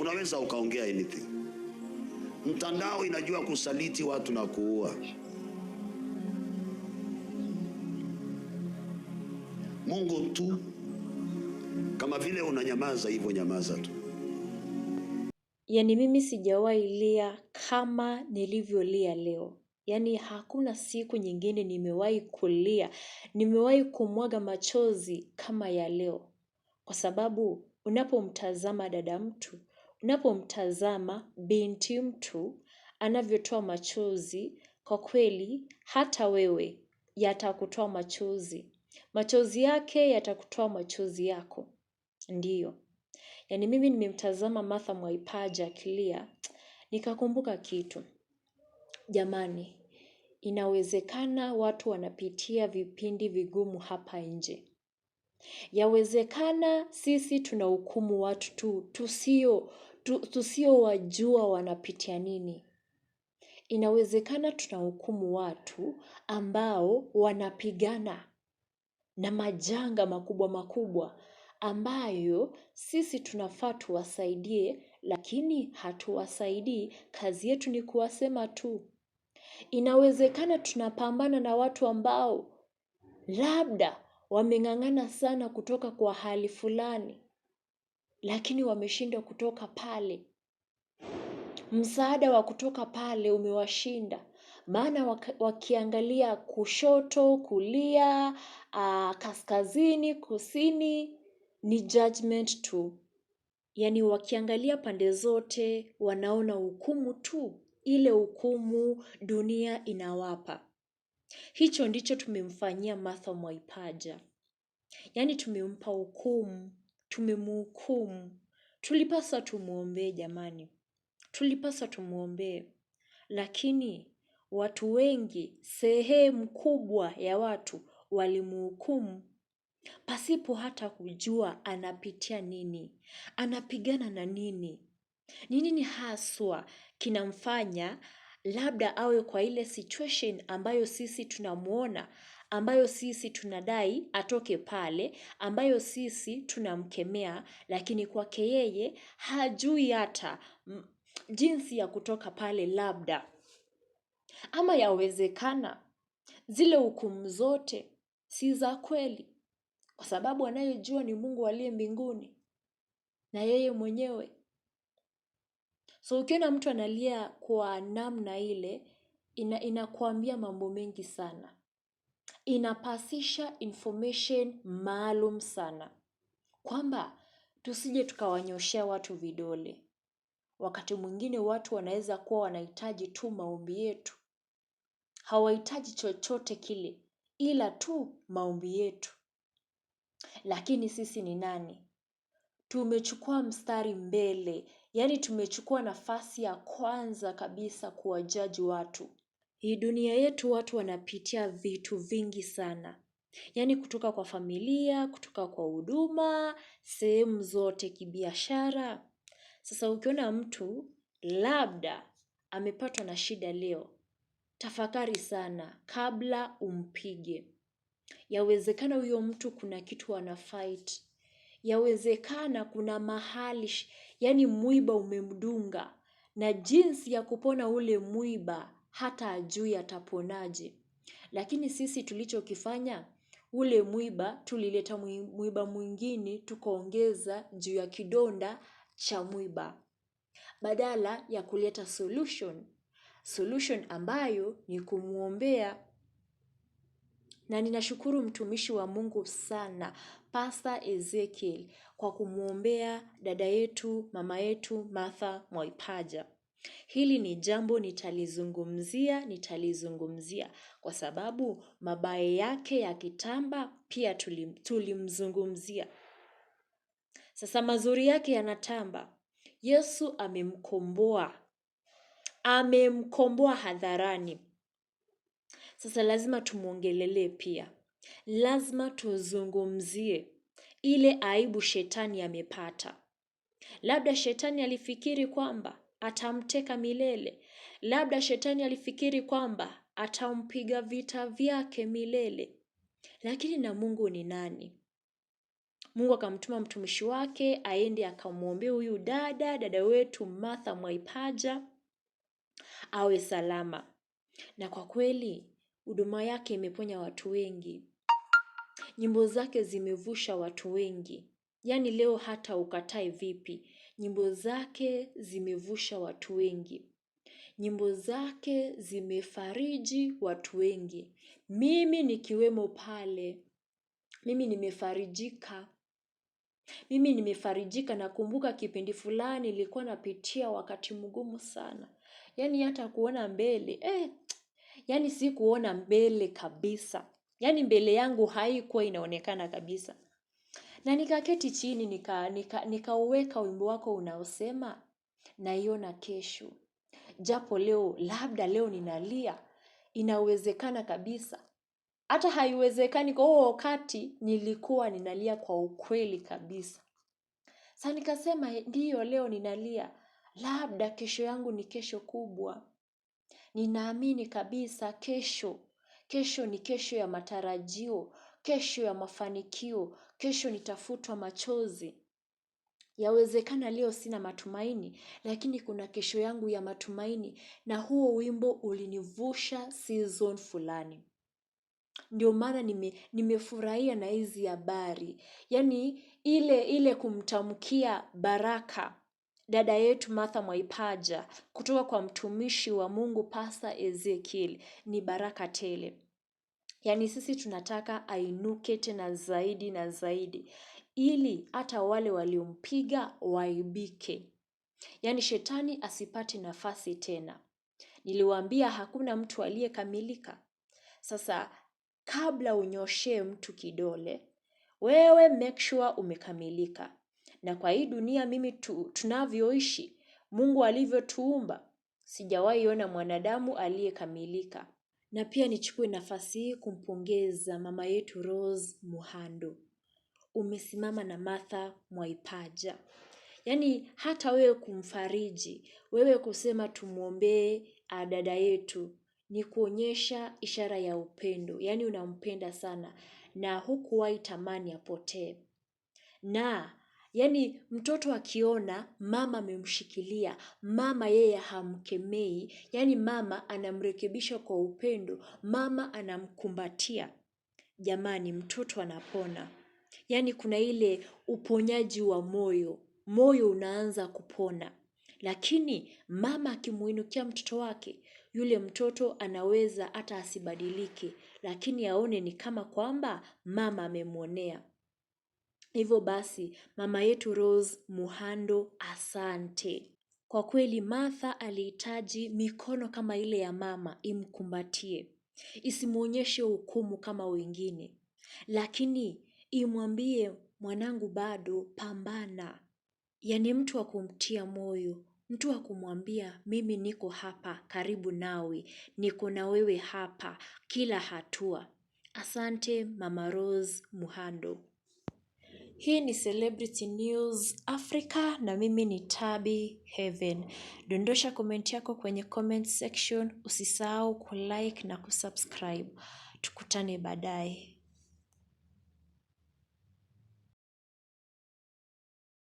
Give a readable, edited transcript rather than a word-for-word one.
unaweza ukaongea anything. Mtandao inajua kusaliti watu na kuua. Mungu tu, kama vile unanyamaza hivyo, nyamaza tu. Yaani mimi sijawahi lia kama nilivyolia leo. Yaani hakuna siku nyingine nimewahi kulia, nimewahi kumwaga machozi kama ya leo. Kwa sababu unapomtazama dada mtu, unapomtazama binti mtu anavyotoa machozi, kwa kweli hata wewe yatakutoa machozi. Machozi yake yatakutoa machozi yako. Ndiyo. Yaani mimi nimemtazama Martha Mwaipaja akilia, nikakumbuka kitu. Jamani, inawezekana watu wanapitia vipindi vigumu hapa nje. Yawezekana sisi tunahukumu watu tusio wajua wanapitia nini. Inawezekana tunahukumu watu ambao wanapigana na majanga makubwa makubwa ambayo sisi tunafaa tuwasaidie, lakini hatuwasaidii. Kazi yetu ni kuwasema tu. Inawezekana tunapambana na watu ambao labda wameng'ang'ana sana kutoka kwa hali fulani, lakini wameshindwa kutoka pale. Msaada wa kutoka pale umewashinda. Maana wakiangalia kushoto, kulia, kaskazini, kusini, ni judgment tu. Yaani wakiangalia pande zote wanaona hukumu tu, ile hukumu dunia inawapa. Hicho ndicho tumemfanyia Martha Mwaipaja. Yaani tumempa hukumu, tumemhukumu. Tulipaswa tumuombee jamani. Tulipaswa tumuombee. Lakini watu wengi, sehemu kubwa ya watu walimhukumu pasipo hata kujua anapitia nini, anapigana na nini. Ni nini haswa kinamfanya labda awe kwa ile situation ambayo sisi tunamuona, ambayo sisi tunadai atoke pale, ambayo sisi tunamkemea, lakini kwake yeye hajui hata jinsi ya kutoka pale labda. Ama yawezekana zile hukumu zote si za kweli, kwa sababu anayejua ni Mungu aliye mbinguni na yeye mwenyewe. So ukiona mtu analia kwa namna ile, inakuambia mambo mengi sana. Inapasisha information maalum sana. Kwamba tusije tukawanyoshea watu vidole. Wakati mwingine watu wanaweza kuwa wanahitaji tu maombi yetu. Hawahitaji chochote kile, ila tu maombi yetu. Lakini sisi ni nani? Tumechukua mstari mbele, yaani tumechukua nafasi ya kwanza kabisa kuwajaji watu. Hii dunia yetu watu wanapitia vitu vingi sana. Yaani kutoka kwa familia, kutoka kwa huduma, sehemu zote kibiashara. Sasa ukiona mtu labda amepatwa na shida leo, tafakari sana kabla umpige. Yawezekana huyo mtu kuna kitu anafight. Yawezekana kuna mahali, yaani mwiba umemdunga, na jinsi ya kupona ule mwiba hata hajui ataponaje. Lakini sisi tulichokifanya, ule mwiba tulileta mwiba mwingine tukaongeza juu ya kidonda cha mwiba. Badala ya kuleta solution ambayo ni kumuombea. Na ninashukuru mtumishi wa Mungu sana, Pastor Ezekiel, kwa kumuombea dada yetu, mama yetu, Martha Mwaipaja. Hili ni jambo nitalizungumzia kwa sababu mabaya yake ya kitamba pia tulimzungumzia. Sasa mazuri yake yanatamba. Yesu amemkomboa hadharani. Sasa lazima tumuongelele pia. Lazima tuzungumzie ile aibu shetani amepata. Labda shetani alifikiri kwamba atamteka milele. Labda shetani alifikiri kwamba atampiga vita vyake milele. Lakini na Mungu ni nani? Mungu akamtuma mtumishi wake aende akamwombee huyu dada wetu Martha Mwaipaja awe salama. Na kwa kweli huduma yake imeponya watu wengi. Nyimbo zake zimevusha watu wengi. Yaani leo hata ukatae vipi, nyimbo zake zimevusha watu wengi. Nyimbo zake zimefariji watu wengi. Mimi nikiwemo pale. Mimi nimefarijika. Nakumbuka kipindi fulani nilikuwa napitia wakati mgumu sana. Yaani hata kuona mbele. Yaani si kuona mbele kabisa. Yaani mbele yangu haikuwa inaonekana kabisa. Na nikaketi chini nikauweka wimbo wako unaosema naiona kesho. Japo leo, labda leo ninalia, inawezekana kabisa. Hata haiwezekani kwa huo wakati nilikuwa ninalia kwa ukweli kabisa. Sasa nikasema ndiyo leo ninalia, labda kesho yangu ni kesho kubwa. Ninaamini kabisa kesho ni kesho ya matarajio, kesho ya mafanikio, kesho nitafutwa machozi. Yawezekana leo sina matumaini, lakini kuna kesho yangu ya matumaini, na huo wimbo ulinivusha season fulani. Ndio maana nimefurahia na hizi habari. Yaani ile kumtamkia baraka dada yetu Martha Mwaipaja kutoka kwa mtumishi wa Mungu Pastor Ezekiel ni baraka tele. Yaani sisi tunataka ainuke tena zaidi na zaidi, ili hata wale waliompiga waibike. Yaani shetani asipate nafasi tena. Niliwaambia hakuna mtu aliyekamilika. Sasa kabla unyoshe mtu kidole, wewe make sure umekamilika. Na kwa hii dunia mimi tunavyoishi, Mungu alivyotuumba, sijawahi ona mwanadamu aliyekamilika. Na pia nichukue nafasi hii kumpongeza mama yetu Rose Muhando. Umesimama na Martha Mwaipaja. Yaani hata wewe kumfariji, wewe kusema tumuombee dada yetu, ni kuonyesha ishara ya upendo. Yaani unampenda sana na hukuwahi tamani apotee. Na yaani mtoto akiona mama amemshikilia, mama yeye hamkemei, yaani mama anamrekebisha kwa upendo, mama anamkumbatia. Jamani, mtoto anapona. Yaani kuna ile uponyaji wa moyo unaanza kupona. Lakini mama akimuinukia mtoto wake, yule mtoto anaweza hata asibadilike, lakini aone ni kama kwamba mama amemwonea. Hivyo basi, mama yetu Rose Muhando, asante. Kwa kweli Martha alihitaji mikono kama ile ya mama imkumbatie. Isimuonyeshe hukumu kama wengine, lakini imwambie mwanangu bado pambana. Yaani mtu wa kumtia moyo, mtu wa kumwambia mimi niko hapa karibu nawe, niko na wewe hapa kila hatua. Asante Mama Rose Muhando. Hii ni Celebrity News Africa na mimi ni Tabby Heaven. Dondosha comment yako kwenye comment section, usisahau kulike na kusubscribe. Tukutane baadaye.